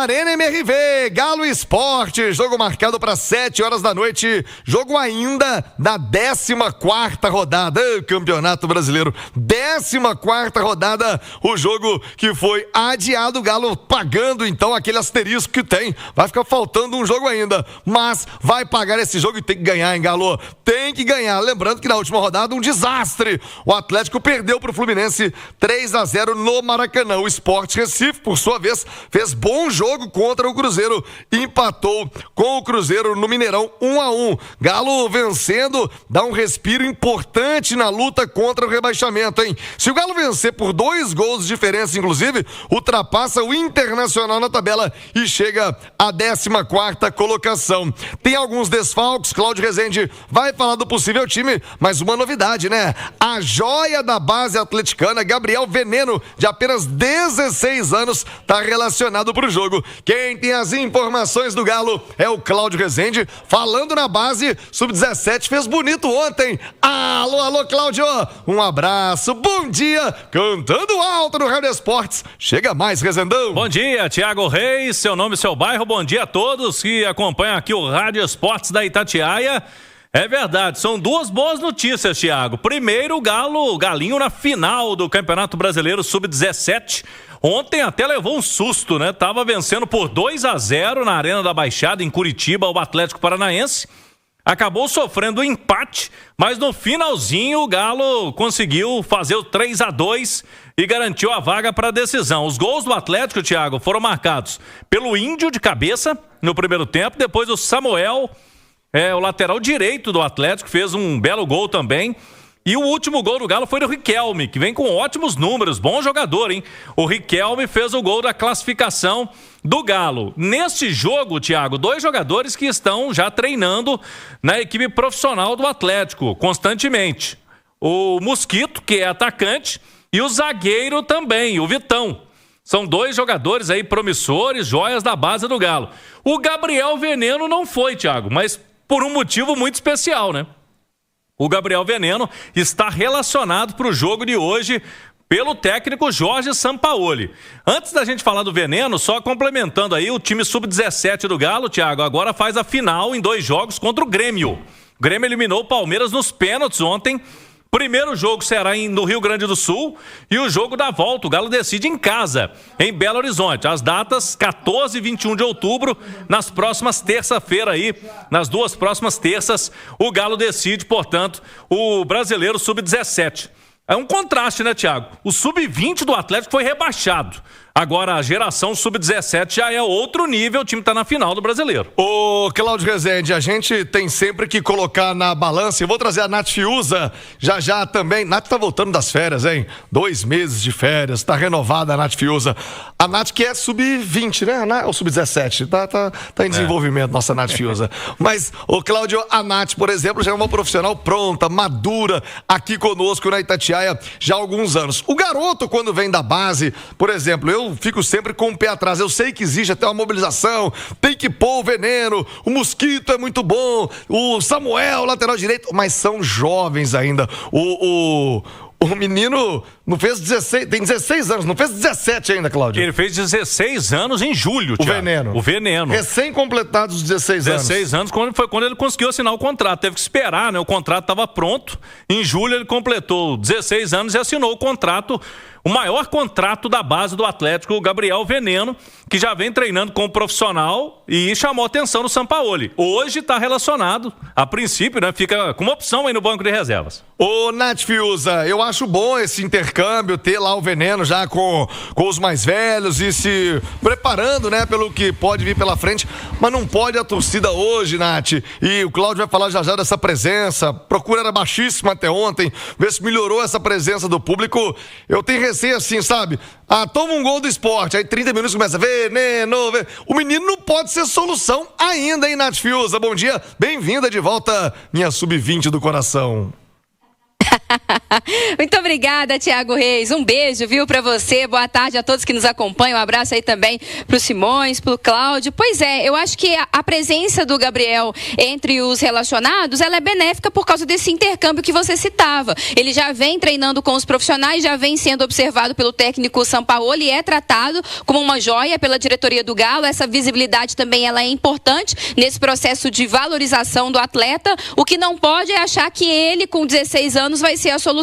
Arena MRV, Galo Esporte, jogo marcado para 7 horas da noite, jogo ainda da 14ª rodada, Campeonato Brasileiro, 14ª rodada, o jogo que foi adiado, o Galo pagando então aquele asterisco que tem, vai ficar faltando um jogo ainda, mas vai pagar esse jogo e tem que ganhar, hein, Galo? Tem que ganhar, lembrando que na última rodada um desastre, o Atlético perdeu para o Fluminense 3-0 no Maracanã, o Sport Recife, por sua vez, fez bom jogo contra o Cruzeiro, empatou com o Cruzeiro no Mineirão 1-1. Galo vencendo, dá um respiro importante na luta contra o rebaixamento, hein? Se o Galo vencer por 2 gols de diferença, inclusive, ultrapassa o Internacional na tabela e chega à 14ª colocação. Tem alguns desfalques, Cláudio Rezende vai falar do possível time, mas uma novidade, né? A joia da base atleticana, Gabriel Veneno, de apenas 16 anos, está relacionado para o jogo. Quem tem as informações do Galo é o Cláudio Rezende, falando na base, sub-17, fez bonito ontem. Alô, Cláudio, um abraço, bom dia, cantando alto no Rádio Esportes. Chega mais, Rezendão. Bom dia, Thiago Reis, seu nome e seu bairro, bom dia a todos que acompanham aqui o Rádio Esportes da Itatiaia. É verdade, são 2 boas notícias, Thiago. Primeiro, o Galinho na final do Campeonato Brasileiro Sub-17. Ontem até levou um susto, né? Tava vencendo por 2-0 na Arena da Baixada, em Curitiba, o Atlético Paranaense. Acabou sofrendo um empate, mas no finalzinho o Galo conseguiu fazer o 3-2 e garantiu a vaga para a decisão. Os gols do Atlético, Thiago, foram marcados pelo Índio de cabeça no primeiro tempo, depois o Samuel, o lateral direito do Atlético, fez um belo gol também. E o último gol do Galo foi do Riquelme, que vem com ótimos números, bom jogador, hein? O Riquelme fez o gol da classificação do Galo. Neste jogo, Thiago, 2 jogadores que estão já treinando na equipe profissional do Atlético, constantemente. O Mosquito, que é atacante, e o zagueiro também, o Vitão. São 2 jogadores aí promissores, joias da base do Galo. O Gabriel Veneno não foi, Thiago, mas por um motivo muito especial, né? O Gabriel Veneno está relacionado para o jogo de hoje pelo técnico Jorge Sampaoli. Antes da gente falar do Veneno, só complementando aí, o time sub-17 do Galo, Thiago, agora faz a final em 2 jogos contra o Grêmio. O Grêmio eliminou o Palmeiras nos pênaltis ontem. Primeiro jogo será no Rio Grande do Sul e o jogo da volta, o Galo decide em casa, em Belo Horizonte. As datas 14 e 21 de outubro, nas próximas terça-feira aí, nas 2 próximas terças, o Galo decide, portanto, o Brasileiro Sub-17. É um contraste, né, Thiago? O Sub-20 do Atlético foi rebaixado. Agora a geração Sub-17 já é outro nível, o time tá na final do Brasileiro. Ô, Cláudio Rezende, a gente tem sempre que colocar na balança, eu vou trazer a Nath Fiuza já também. Nath tá voltando das férias, hein? 2 meses de férias, tá renovada a Nath Fiuza. A Nath que é Sub-20, né? Ou Sub-17, tá em desenvolvimento, nossa Nath Fiuza. Mas, ô Cláudio, a Nath, por exemplo, já é uma profissional pronta, madura, aqui conosco na Itatiaia já há alguns anos. O garoto, quando vem da base, por exemplo, eu fico sempre com o pé atrás. Eu sei que existe até uma mobilização, tem que pôr o Veneno, o Mosquito é muito bom, o Samuel, lateral direito, mas são jovens ainda. O menino não fez 16, tem 16 anos, não fez 17 ainda, Cláudio. Ele fez 16 anos em julho, Thiago. O Veneno. Recém-completados os 16 anos. 16 anos foi quando ele conseguiu assinar o contrato. Teve que esperar, né? O contrato estava pronto. Em julho ele completou 16 anos e assinou o contrato, o maior contrato da base do Atlético, o Gabriel Veneno, que já vem treinando como profissional e chamou atenção no Sampaoli. Hoje está relacionado, a princípio, né? Fica com uma opção aí no banco de reservas. Ô, Nath Fiuza, eu acho bom esse intercâmbio, ter lá o Veneno já com os mais velhos e se preparando, né, pelo que pode vir pela frente, mas não pode a torcida hoje, Nath, e o Cláudio vai falar já dessa presença, a procura era baixíssima até ontem, ver se melhorou essa presença do público. Eu tenho receio assim, sabe? Toma um gol do Sport, aí 30 minutos começa, Veneno. O menino não pode ser solução ainda, hein, Nath Fiuza? Bom dia, bem-vinda de volta, minha sub-20 do coração. Muito obrigada, Thiago Reis. Um beijo, viu, pra você. Boa tarde a todos que nos acompanham. Um abraço aí também pro Simões, pro Cláudio. Pois é, eu acho que a presença do Gabriel entre os relacionados, ela é benéfica por causa desse intercâmbio que você citava. Ele já vem treinando com os profissionais, já vem sendo observado pelo técnico Sampaoli e é tratado como uma joia pela diretoria do Galo. Essa visibilidade também ela é importante nesse processo de valorização do atleta. O que não pode é achar que ele, com 16 anos, vai ser a solução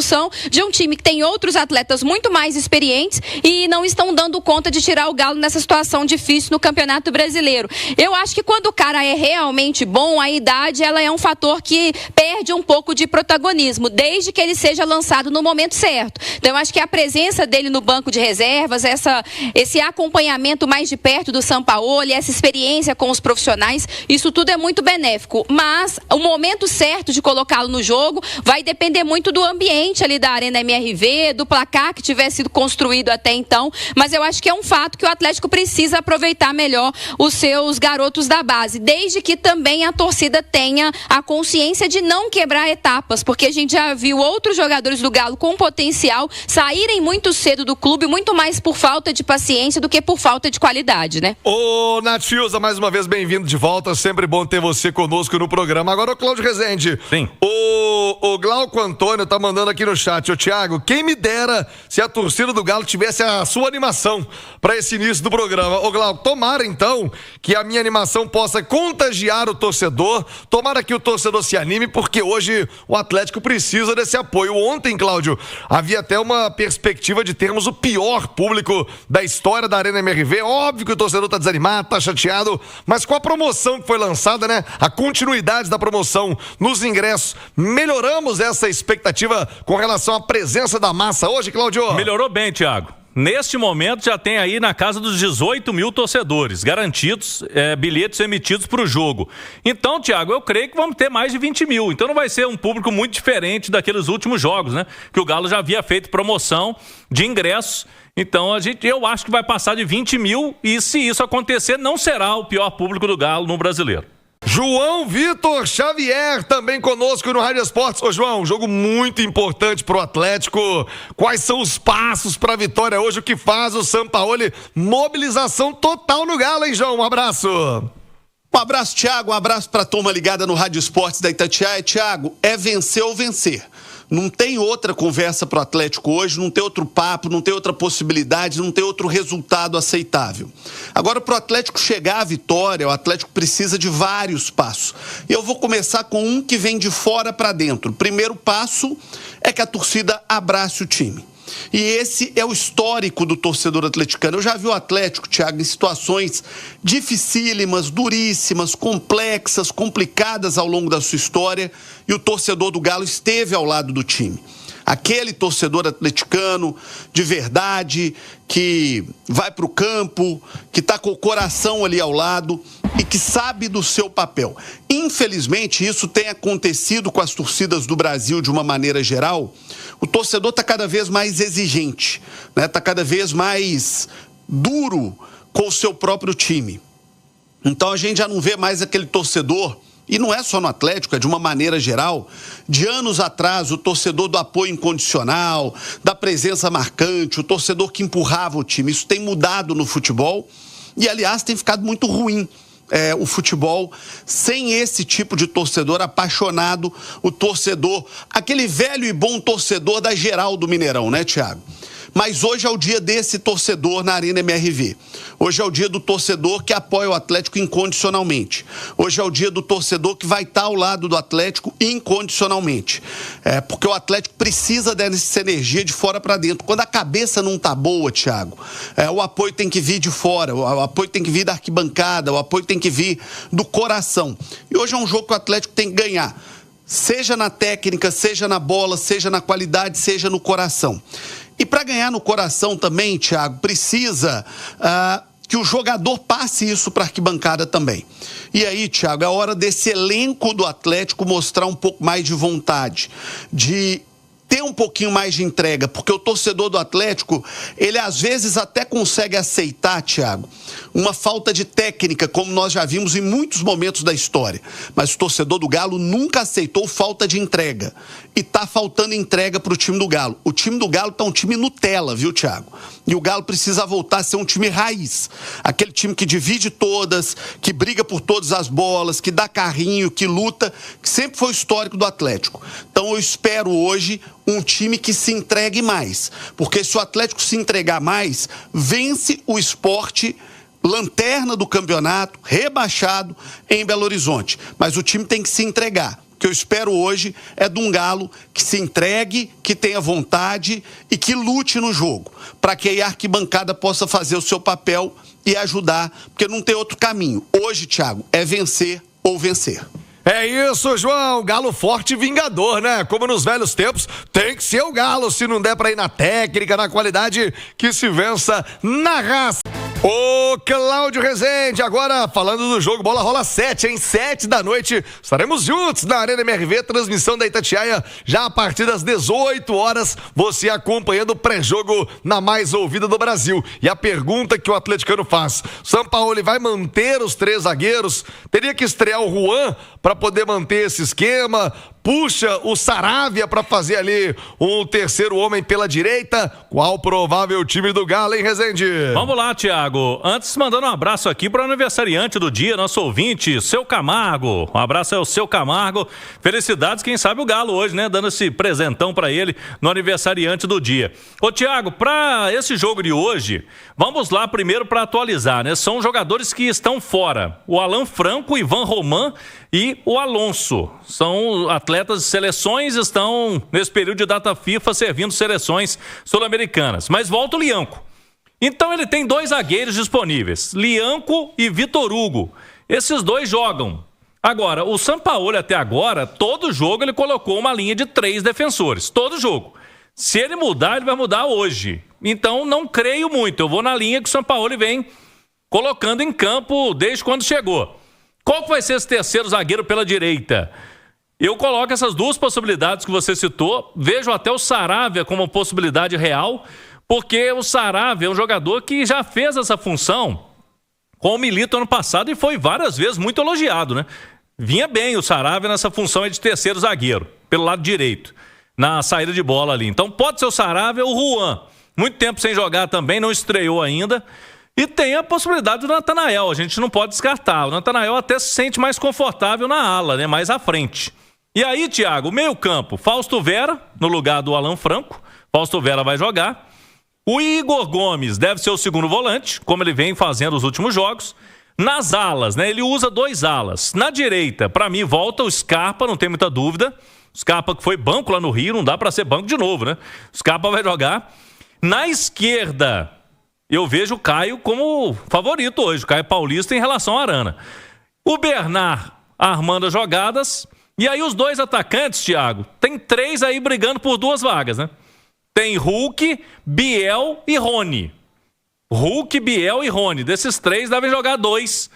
de um time que tem outros atletas muito mais experientes e não estão dando conta de tirar o Galo nessa situação difícil no Campeonato Brasileiro. Eu acho que quando o cara é realmente bom, a idade ela é um fator que perde um pouco de protagonismo, desde que ele seja lançado no momento certo. Então eu acho que a presença dele no banco de reservas, esse acompanhamento mais de perto do Sampaoli, essa experiência com os profissionais, isso tudo é muito benéfico. Mas o momento certo de colocá-lo no jogo vai depender muito do ambiente ali da Arena MRV, do placar que tiver sido construído até então, mas eu acho que é um fato que o Atlético precisa aproveitar melhor os seus garotos da base, desde que também a torcida tenha a consciência de não quebrar etapas, porque a gente já viu outros jogadores do Galo com potencial saírem muito cedo do clube, muito mais por falta de paciência do que por falta de qualidade, né? Ô, Nath Fiuza, mais uma vez bem-vindo de volta, sempre bom ter você conosco no programa. Agora o Cláudio Rezende. Sim. O Glauco Antônio tá mandando aqui no chat, ô Thiago, quem me dera se a torcida do Galo tivesse a sua animação para esse início do programa. Ô Glauco, tomara então que a minha animação possa contagiar o torcedor, tomara que o torcedor se anime, porque hoje o Atlético precisa desse apoio. Ontem, Cláudio, havia até uma perspectiva de termos o pior público da história da Arena MRV. Óbvio que o torcedor tá desanimado, tá chateado, mas com a promoção que foi lançada, né, a continuidade da promoção nos ingressos, melhoramos essa expectativa com relação à presença da massa hoje, Cláudio? Melhorou bem, Thiago. Neste momento já tem aí na casa dos 18 mil torcedores garantidos, bilhetes emitidos para o jogo. Então, Thiago, eu creio que vamos ter mais de 20 mil. Então não vai ser um público muito diferente daqueles últimos jogos, né? Que o Galo já havia feito promoção de ingressos. Então eu acho que vai passar de 20 mil e se isso acontecer não será o pior público do Galo no Brasileiro. João Vitor Xavier também conosco no Rádio Esportes. Ô João, jogo muito importante pro Atlético. Quais são os passos pra vitória hoje? O que faz o Sampaoli? Mobilização total no Galo, hein, João? Um abraço. Um abraço, Thiago. Um abraço pra turma ligada no Rádio Esportes da Itatiaia. Thiago, é vencer ou vencer. Não tem outra conversa pro Atlético hoje, não tem outro papo, não tem outra possibilidade, não tem outro resultado aceitável. Agora, pro Atlético chegar à vitória, o Atlético precisa de vários passos. E eu vou começar com um que vem de fora para dentro. O primeiro passo é que a torcida abrace o time. E esse é o histórico do torcedor atleticano. Eu já vi o Atlético, Thiago, em situações dificílimas, duríssimas, complexas, complicadas ao longo da sua história, e o torcedor do Galo esteve ao lado do time. Aquele torcedor atleticano de verdade, que vai para o campo, que está com o coração ali ao lado e que sabe do seu papel. Infelizmente, isso tem acontecido com as torcidas do Brasil de uma maneira geral. O torcedor está cada vez mais exigente, né? Está cada vez mais duro com o seu próprio time. Então a gente já não vê mais aquele torcedor, e não é só no Atlético, é de uma maneira geral, de anos atrás, o torcedor do apoio incondicional, da presença marcante, o torcedor que empurrava o time. Isso tem mudado no futebol e, aliás, tem ficado muito ruim. O futebol sem esse tipo de torcedor apaixonado, o torcedor, aquele velho e bom torcedor da geral do Mineirão, né, Thiago? Mas hoje é o dia desse torcedor na Arena MRV. Hoje é o dia do torcedor que apoia o Atlético incondicionalmente. Hoje é o dia do torcedor que vai estar ao lado do Atlético incondicionalmente. Porque o Atlético precisa dessa energia de fora para dentro. Quando a cabeça não tá boa, Thiago, o apoio tem que vir de fora, o apoio tem que vir da arquibancada, o apoio tem que vir do coração. E hoje é um jogo que o Atlético tem que ganhar. Seja na técnica, seja na bola, seja na qualidade, seja no coração. E para ganhar no coração também, Thiago, precisa que o jogador passe isso para a arquibancada também. E aí, Thiago, é hora desse elenco do Atlético mostrar um pouco mais de vontade, de ter ter um pouquinho mais de entrega, porque o torcedor do Atlético, ele às vezes até consegue aceitar, Thiago, uma falta de técnica, como nós já vimos em muitos momentos da história. Mas o torcedor do Galo nunca aceitou falta de entrega. E tá faltando entrega pro time do Galo. O time do Galo tá um time Nutella, viu, Thiago? E o Galo precisa voltar a ser um time raiz. Aquele time que divide todas, que briga por todas as bolas, que dá carrinho, que luta, que sempre foi o histórico do Atlético. Então eu espero hoje um time que se entregue mais. Porque se o Atlético se entregar mais, vence o Sport, lanterna do campeonato, rebaixado em Belo Horizonte. Mas o time tem que se entregar. O que eu espero hoje é de um Galo que se entregue, que tenha vontade e que lute no jogo, para que a arquibancada possa fazer o seu papel e ajudar, porque não tem outro caminho. Hoje, Thiago, é vencer ou vencer. É isso, João, Galo forte e vingador, né? Como nos velhos tempos, tem que ser o Galo, se não der pra ir na técnica, na qualidade, que se vença na raça. Ô, Cláudio Rezende, agora falando do jogo, bola rola 7, hein? 7 da noite, estaremos juntos na Arena MRV, transmissão da Itatiaia, já a partir das 18 horas, você acompanhando o pré-jogo na mais ouvida do Brasil. E a pergunta que o atleticano faz, Sampaoli vai manter os 3 zagueiros? Teria que estrear o Juan para poder manter esse esquema? Puxa o Saravia para fazer ali um terceiro homem pela direita? Qual provável time do Galo, hein, Rezende? Vamos lá, Thiago. Antes, mandando um abraço aqui para o aniversariante do dia, nosso ouvinte, Seu Camargo. Um abraço ao Seu Camargo. Felicidades, quem sabe o Galo hoje, né? Dando esse presentão para ele no aniversariante do dia. Ô, Thiago, para esse jogo de hoje, vamos lá primeiro para atualizar, né? São jogadores que estão fora. O Alan Franco, o Ivan Roman e o Alonso. São atletas de seleções, estão nesse período de data FIFA servindo seleções sul-americanas. Mas volta o Lianco. Então ele tem 2 zagueiros disponíveis, Lianco e Vitor Hugo. Esses 2 jogam. Agora, o Sampaoli até agora, todo jogo ele colocou uma linha de 3 defensores. Todo jogo. Se ele mudar, ele vai mudar hoje. Então não creio muito. Eu vou na linha que o Sampaoli vem colocando em campo desde quando chegou. Qual vai ser esse terceiro zagueiro pela direita? Eu coloco essas 2 possibilidades que você citou. Vejo até o Saravia como possibilidade real, porque o Saravia é um jogador que já fez essa função com o Milito ano passado e foi várias vezes muito elogiado, né? Vinha bem o Saravia nessa função de terceiro zagueiro, pelo lado direito, na saída de bola ali. Então pode ser o Saravia ou o Juan. Muito tempo sem jogar também, não estreou ainda. E tem a possibilidade do Natanael, a gente não pode descartar. O Natanael até se sente mais confortável na ala, né? Mais à frente. E aí, Thiago, meio campo, Fausto Vera, no lugar do Alan Franco. Fausto Vera vai jogar. O Igor Gomes deve ser o segundo volante, como ele vem fazendo os últimos jogos. Nas alas, né? Ele usa 2 alas. Na direita, para mim, volta o Scarpa, não tem muita dúvida. O Scarpa que foi banco lá no Rio, não dá para ser banco de novo, né? O Scarpa vai jogar. Na esquerda, eu vejo o Caio como favorito hoje, o Caio Paulista em relação ao Arana. O Bernard armando as jogadas. E aí os 2 atacantes, Thiago, tem 3 aí brigando por 2 vagas, né? Tem Hulk, Biel e Rony. Hulk, Biel e Rony. Desses 3 devem jogar 2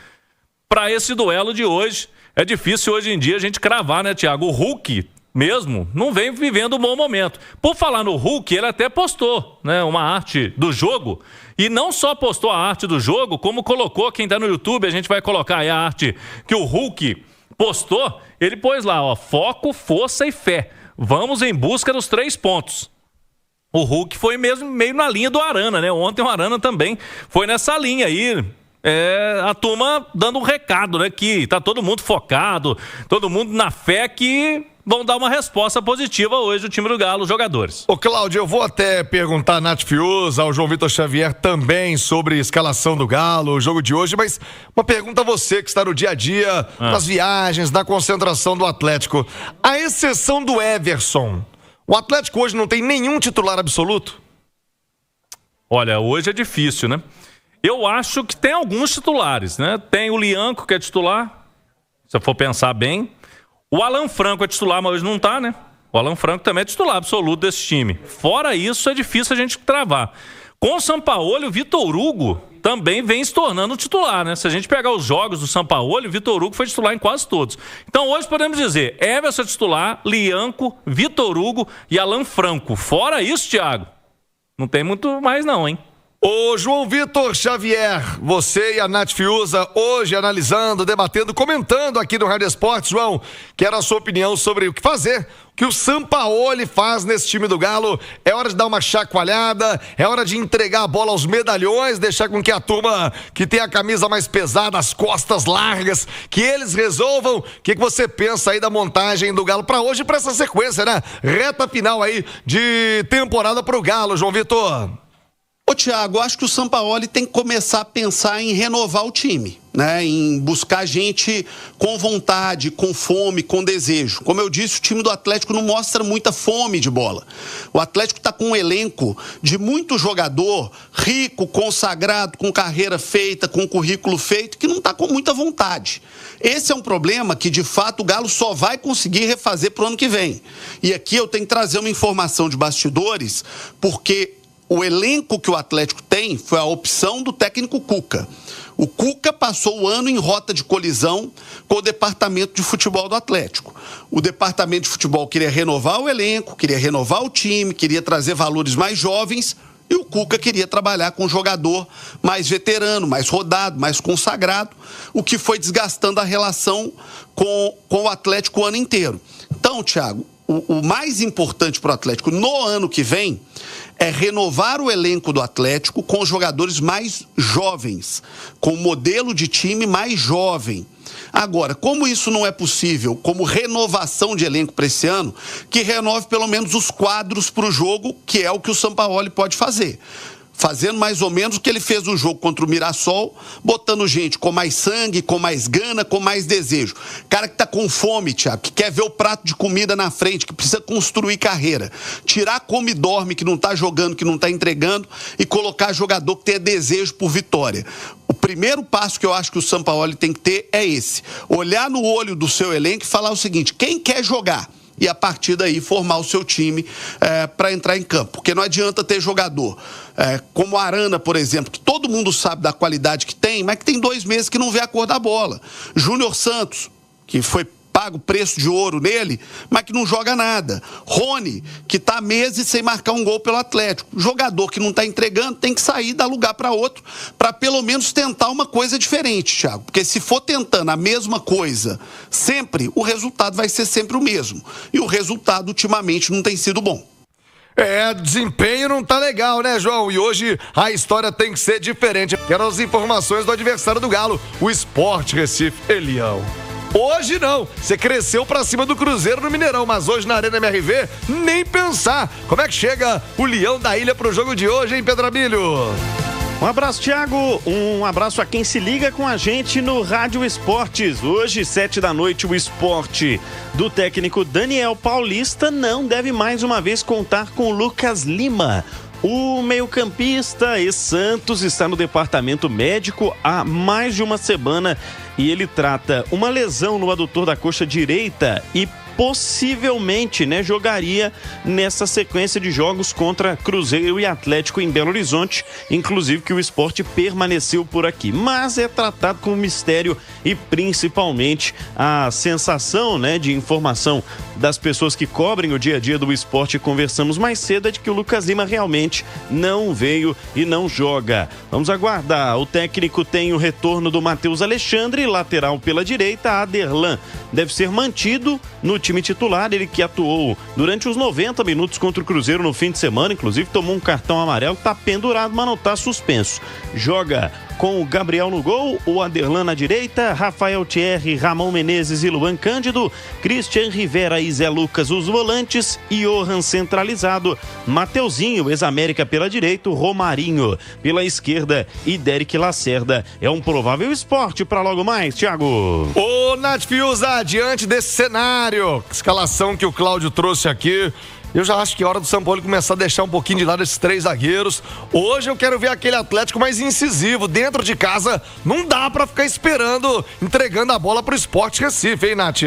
para esse duelo de hoje. É difícil hoje em dia a gente cravar, né, Thiago? O Hulk mesmo não vem vivendo um bom momento. Por falar no Hulk, ele até postou, né, uma arte do jogo. E não só postou a arte do jogo, como colocou, quem tá no YouTube, a gente vai colocar aí a arte que o Hulk postou. Ele pôs lá, ó, foco, força e fé. Vamos em busca dos 3 pontos. O Hulk foi mesmo meio na linha do Arana, né? Ontem o Arana também foi nessa linha aí. A turma dando um recado, né? Que tá todo mundo focado, todo mundo na fé que vão dar uma resposta positiva hoje do time do Galo, os jogadores. Ô, Cláudio, eu vou até perguntar a Nath Fiuza, ao João Vitor Xavier também sobre a escalação do Galo, o jogo de hoje, mas uma pergunta a você que está no dia a dia, nas viagens, na concentração do Atlético. A exceção do Everson, o Atlético hoje não tem nenhum titular absoluto? Olha, hoje é difícil, né? Eu acho que tem alguns titulares, né? Tem o Lianco, que é titular, se eu for pensar bem. O Alan Franco é titular, mas hoje não tá, né? O Alan Franco também é titular absoluto desse time. Fora isso, é difícil a gente travar. Com o Sampaoli, o Vitor Hugo também vem se tornando titular, né? Se a gente pegar os jogos do Sampaoli, o Vitor Hugo foi titular em quase todos. Então hoje podemos dizer, Everson titular, Lianco, Vitor Hugo e Alan Franco. Fora isso, Thiago, não tem muito mais não, hein? Ô João Vitor Xavier, você e a Nath Fiuza hoje analisando, debatendo, comentando aqui no Rádio Esportes. João, quero a sua opinião sobre o que fazer, o que o Sampaoli faz nesse time do Galo. É hora de dar uma chacoalhada, é hora de entregar a bola aos medalhões, deixar com que a turma que tem a camisa mais pesada, as costas largas, que eles resolvam. O que você pensa aí da montagem do Galo para hoje e para essa sequência, né? Reta final aí de temporada pro Galo, João Vitor. Ô Thiago, acho que o Sampaoli tem que começar a pensar em renovar o time, né? Em buscar gente com vontade, com fome, com desejo. Como eu disse, o time do Atlético não mostra muita fome de bola. O Atlético está com um elenco de muito jogador rico, consagrado, com carreira feita, com currículo feito, que não está com muita vontade. Esse é um problema que, de fato, o Galo só vai conseguir refazer para o ano que vem. E aqui eu tenho que trazer uma informação de bastidores, porque o elenco que o Atlético tem foi a opção do técnico Cuca. O Cuca passou o ano em rota de colisão com o departamento de futebol do Atlético. O departamento de futebol queria renovar o elenco, queria renovar o time, queria trazer valores mais jovens, e o Cuca queria trabalhar com um jogador mais veterano, mais rodado, mais consagrado, o que foi desgastando a relação com o Atlético o ano inteiro. Então, Thiago, o mais importante para o Atlético no ano que vem é renovar o elenco do Atlético com jogadores mais jovens, com um modelo de time mais jovem. Agora, como isso não é possível, como renovação de elenco para esse ano, que renove pelo menos os quadros para o jogo, que é o que o Sampaoli pode fazer. Fazendo mais ou menos o que ele fez no jogo contra o Mirassol, botando gente com mais sangue, com mais gana, com mais desejo. Cara que tá com fome, Thiago, que quer ver o prato de comida na frente, que precisa construir carreira. Tirar come e dorme, que não tá jogando, que não tá entregando, e colocar jogador que tenha desejo por vitória. O primeiro passo que eu acho que o Sampaoli tem que ter é esse. Olhar no olho do seu elenco e falar o seguinte: quem quer jogar? E a partir daí formar o seu time para entrar em campo. Porque não adianta ter jogador como a Arana, por exemplo, que todo mundo sabe da qualidade que tem, mas que tem 2 meses que não vê a cor da bola. Júnior Santos, que foi pago preço de ouro nele, mas que não joga nada. Rony, que está há meses sem marcar um gol pelo Atlético. Jogador que não está entregando tem que sair, dar lugar para outro, para pelo menos tentar uma coisa diferente, Thiago. Porque se for tentando a mesma coisa sempre, o resultado vai ser sempre o mesmo. E o resultado ultimamente não tem sido bom. Desempenho não tá legal, né, João? E hoje a história tem que ser diferente. Quero as informações do adversário do Galo, o Sport Recife Leão. Hoje não, você cresceu pra cima do Cruzeiro no Mineirão, mas hoje na Arena MRV, nem pensar. Como é que chega o Leão da Ilha pro jogo de hoje, hein, Pedro Abílio? Um abraço, Thiago. Um abraço a quem se liga com a gente no Rádio Esportes. Hoje, 7 da noite, o esporte do técnico Daniel Paulista não deve mais uma vez contar com o Lucas Lima. O meio-campista ex-Santos está no departamento médico há mais de uma semana e ele trata uma lesão no adutor da coxa direita e possivelmente, jogaria nessa sequência de jogos contra Cruzeiro e Atlético em Belo Horizonte, inclusive que o esporte permaneceu por aqui, mas é tratado como mistério e principalmente a sensação, de informação das pessoas que cobrem o dia a dia do esporte, conversamos mais cedo, é de que o Lucas Lima realmente não veio e não joga. Vamos aguardar. O técnico tem o retorno do Matheus Alexandre, lateral pela direita. Aderlan deve ser mantido no time titular, ele que atuou durante os 90 minutos contra o Cruzeiro no fim de semana, inclusive tomou um cartão amarelo, tá pendurado, mas não tá suspenso. Joga com o Gabriel no gol, o Aderlan na direita, Rafael Thierry, Ramon Menezes e Luan Cândido, Christian Rivera e Zé Lucas os volantes, Johan centralizado, Mateuzinho, ex-América pela direita, Romarinho pela esquerda e Derek Lacerda. É um provável esporte para logo mais, Thiago. Ô, Nath Fiuza, diante desse cenário, escalação que o Cláudio trouxe aqui, eu já acho que é hora do Sampaoli começar a deixar um pouquinho de lado esses 3 zagueiros. Hoje eu quero ver aquele Atlético mais incisivo. Dentro de casa, não dá pra ficar esperando, entregando a bola pro Sport Recife, hein, Nath?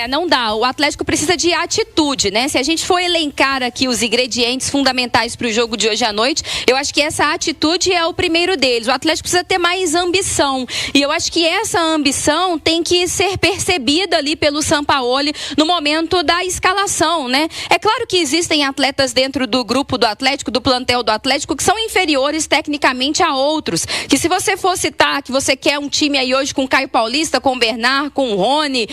Não dá. O Atlético precisa de atitude, né? Se a gente for elencar aqui os ingredientes fundamentais para o jogo de hoje à noite, eu acho que essa atitude é o primeiro deles. O Atlético precisa ter mais ambição. E eu acho que essa ambição tem que ser percebida ali pelo Sampaoli no momento da escalação, né? É claro que existem atletas dentro do grupo do Atlético, do plantel do Atlético, que são inferiores tecnicamente a outros. Que se você for citar que você quer um time aí hoje com o Caio Paulista, com o Bernard, com o Rony,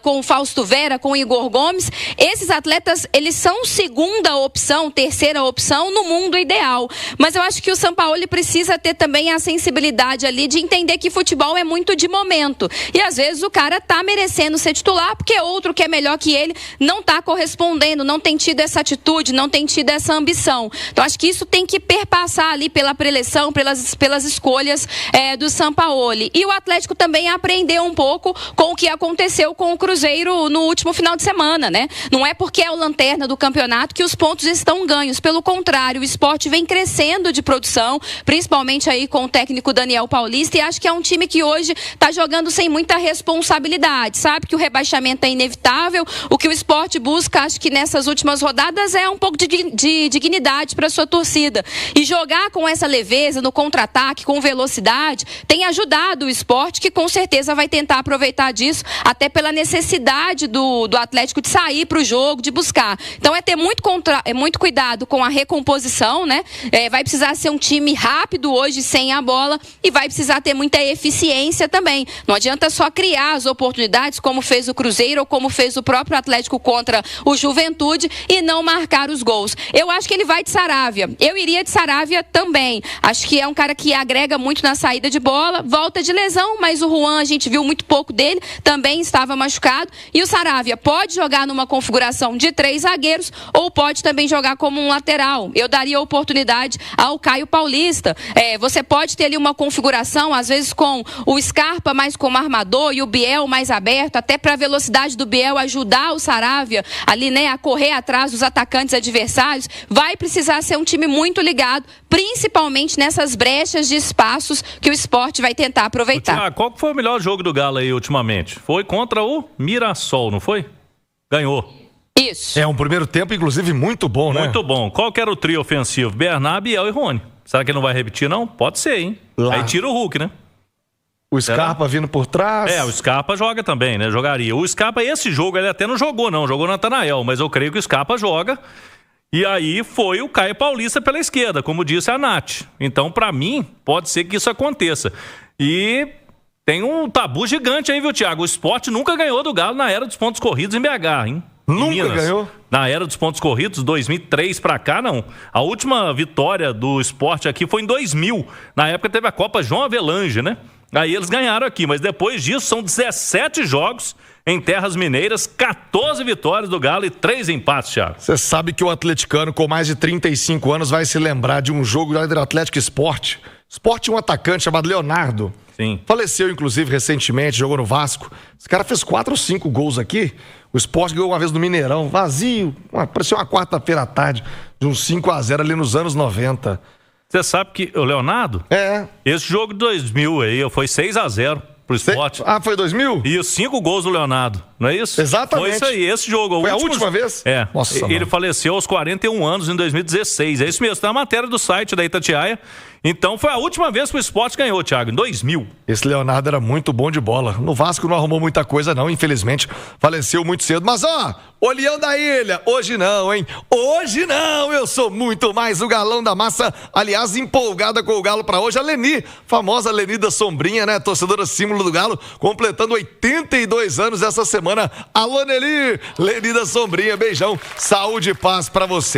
com o Fausto Vera, com o Igor Gomes, esses atletas, eles são segunda opção, terceira opção no mundo ideal. Mas eu acho que o Sampaoli precisa ter também a sensibilidade ali de entender que futebol é muito de momento. E às vezes o cara tá merecendo ser titular porque outro que é melhor que ele não tá correspondendo, não tem tido essa atitude, não tem tido essa ambição. Então acho que isso tem que perpassar ali pela preleção, pelas escolhas do Sampaoli. E o Atlético também aprendeu um pouco com o que aconteceu com o Cruzeiro no último final de semana, né? Não é porque é o lanterna do campeonato que os pontos estão ganhos. Pelo contrário, o Sport vem crescendo de produção, principalmente aí com o técnico Daniel Paulista, e acho que é um time que hoje está jogando sem muita responsabilidade. Sabe que o rebaixamento é inevitável. O que o Sport busca, acho que nessas últimas rodadas, é um pouco de dignidade para sua torcida. E jogar com essa leveza, no contra-ataque, com velocidade, tem ajudado o Sport, que com certeza vai tentar aproveitar disso, até pela necessidade do Atlético de sair para o jogo, de buscar. Então é ter muito cuidado com a recomposição, né? Vai precisar ser um time rápido hoje, sem a bola, e vai precisar ter muita eficiência também. Não adianta só criar as oportunidades, como fez o Cruzeiro ou como fez o próprio Atlético contra o Juventude, e não marcar os gols. Eu acho que ele vai de Saravia. Eu iria de Saravia também. Acho que é um cara que agrega muito na saída de bola, volta de lesão, mas o Juan, a gente viu muito pouco dele, também estava machucado, e o Saravia pode jogar numa configuração de 3 zagueiros ou pode também jogar como um lateral. Eu daria oportunidade ao Caio Paulista. Você pode ter ali uma configuração, às vezes com o Scarpa mais como armador e o Biel mais aberto, até para a velocidade do Biel ajudar o Saravia ali, né, a correr atrás dos atacantes adversários. Vai precisar ser um time muito ligado, principalmente nessas brechas de espaços que o Sport vai tentar aproveitar. Tiago, qual foi o melhor jogo do Galo aí ultimamente? Foi contra o Mirassol, não foi? Ganhou. Isso. É um primeiro tempo, inclusive, muito bom, né? Muito bom. Qual que era o trio ofensivo? Bernard, Biel e Rony. Será que ele não vai repetir, não? Pode ser, hein? Lá. Aí tira o Hulk, né? O Scarpa vindo por trás. O Scarpa joga também, né? Jogaria. O Scarpa, esse jogo, ele até não jogou, não. Jogou no Natanael, mas eu creio que o Scarpa joga. E aí foi o Caio Paulista pela esquerda, como disse a Nath. Então, pra mim, pode ser que isso aconteça. E tem um tabu gigante aí, viu, Thiago? O Sport nunca ganhou do Galo na era dos pontos corridos em BH, hein? Nunca ganhou? Na era dos pontos corridos, 2003 pra cá, não. A última vitória do Sport aqui foi em 2000. Na época teve a Copa João Avelange, né? Aí eles ganharam aqui, mas depois disso são 17 jogos em terras mineiras, 14 vitórias do Galo e 3 empates, Thiago. Você sabe que o atleticano com mais de 35 anos vai se lembrar de um jogo entre Atlético e Sport. Sport tinha um atacante chamado Leonardo. Sim. Faleceu, inclusive, recentemente, jogou no Vasco. Esse cara fez 4 ou 5 gols aqui. O Sport ganhou uma vez no Mineirão, vazio. Parecia uma quarta-feira à tarde, de uns 5-0 ali nos anos 90. Você sabe que o Leonardo? Esse jogo de 2000 aí foi 6-0 pro Sport. Foi 2000? E os 5 gols do Leonardo, não é isso? Exatamente. Foi isso aí, esse jogo. Foi a última vez? Nossa, ele faleceu aos 41 anos em 2016. É isso mesmo, tá na matéria do site da Itatiaia. Então foi a última vez que o Sport ganhou, Thiago, em 2000. Esse Leonardo era muito bom de bola. No Vasco não arrumou muita coisa não, infelizmente. Faleceu muito cedo. Mas o Leão da Ilha, hoje não, hein? Hoje não, eu sou muito mais o galão da massa. Aliás, empolgada com o Galo pra hoje. A Leni, famosa Leni da Sombrinha, né? Torcedora símbolo do Galo, completando 82 anos essa semana. Alô, Leni da Sombrinha, beijão, saúde e paz pra você.